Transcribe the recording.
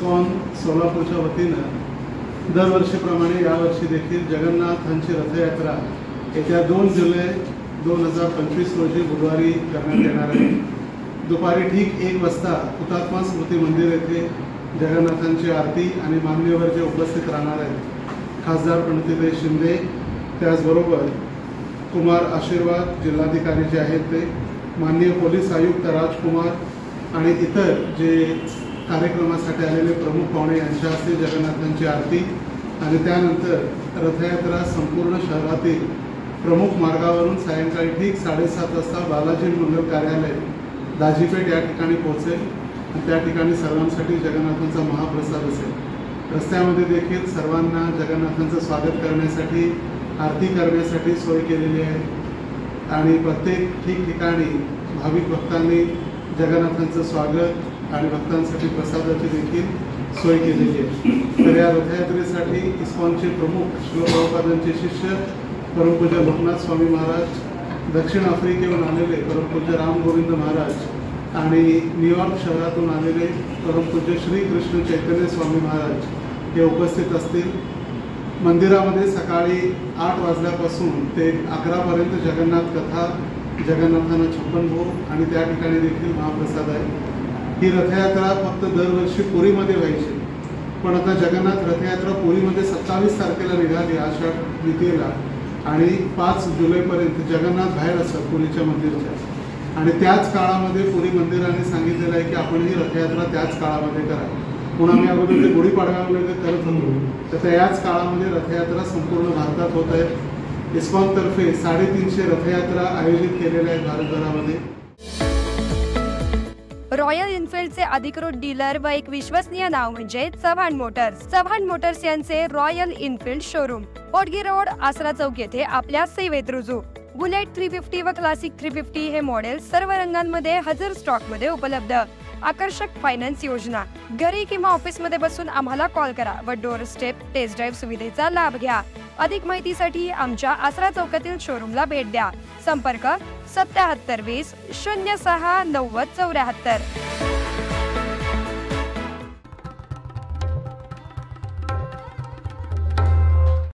ISKCON सोलापूरच्या वतीनं दरवर्षीप्रमाणे यावर्षी देखील जगन्नाथांची रथयात्रा येत्या 2 जुलै 2025 रोजी बुधवारी करण्यात येणार आहे। दुपारी ठीक 1 वाजता हुतात्मा स्मृती मंदिर येथे जगन्नाथांची आरती आणि मान्यवर जे उपस्थित राहणार आहेत खासदार प्रणितीताई शिंदे, त्याचबरोबर कुमार आशीर्वाद जिल्हाधिकारी जे आहेत ते, माननीय पोलीस आयुक्त राजकुमार आणि इतर जे कार्यक्रमासाठी आलेले प्रमुख पाहुणे यांच्या हस्ते जगन्नाथांची आरती आणि त्यानंतर रथयात्रा संपूर्ण शहरातील प्रमुख मार्गावरून सायंकाळी ठीक 7:30 वाजता बालाजी मंगल कार्यालय दाजीपेठ या ठिकाणी पोहोचेल आणि त्या ठिकाणी सर्वांसाठी जगन्नाथांचा महाप्रसाद असेल। रस्त्यामध्ये देखील सर्वांना जगन्नाथांचं स्वागत करण्यासाठी, आरती करण्यासाठी सोय केलेली आहे आणि प्रत्येक ठिकठिकाणी भाविक भक्तांनी जगन्नाथांचं स्वागत आणि भक्तांसाठी प्रसादाची देखील सोय केलेली आहे। तर या रथयात्रेसाठी इस्कॉनचे प्रमुख श्री प्रभुपादांचे शिष्य परमपूज्य लोकनाथ स्वामी महाराज, दक्षिण आफ्रिकेहून आलेले परमपूज्य राम गोविंद महाराज आणि न्यूयॉर्क शहरातून आलेले परमपूज्य श्री कृष्ण चैतन्य स्वामी महाराज हे उपस्थित असतील। मंदिरामध्ये सकाळी 8 वाजल्यापासून ते 11 पर्यंत जगन्नाथ कथा, जगन्नाथांना 56 भोग आणि त्या ठिकाणी देखील महाप्रसाद आहे। ही रथयात्रा फक्त दरवर्षी पुरीमध्ये व्हायची, पण आता जगन्नाथ रथयात्रा पुरीमध्ये 27 तारखेला निघाली आषाढ द्वितीयेला आणि 5 जुलैपर्यंत जगन्नाथ बाहेर असतात पुरीच्या मंदिराच्या आणि त्याच काळामध्ये पुरी मंदिराने सांगितलेलं आहे की आपण ही रथयात्रा त्याच काळामध्ये करा। म्हणून आम्ही अगोदर ते गुढीपाडव्यामध्ये करत होतो, तर त्याच काळामध्ये रथयात्रा संपूर्ण भारतात होत आहे। इस्कॉनतर्फे 350 रथयात्रा आयोजित केलेल्या आहेत भारतभरामध्ये। रॉयल एनफील्डचे अधिकृत डीलर व एक विश्वसनीय नाव म्हणजे चव्हाण मोटर्स। चव्हाण मोटर्स यांचे रॉयल एनफील्ड शोरूम ओटगी रोड, आसरा चौक येथे आपल्या सेवेत रुजू। बुलेट 350 व क्लासिक 350 हे मॉडेल सर्व रंगांमध्ये हजर स्टॉक मध्ये उपलब्ध। आकर्षक फायनान्स योजना, घरी किंवा ऑफिस मध्ये बसून आम्हाला कॉल करा व डोअर स्टेप टेस्ट ड्राईव्ह सुविधेचा लाभ घ्या। अधिक माहितीसाठी आमच्या आसरा चौकातील शोरूमला भेट द्या। संपर्क 77 20 06 90 74।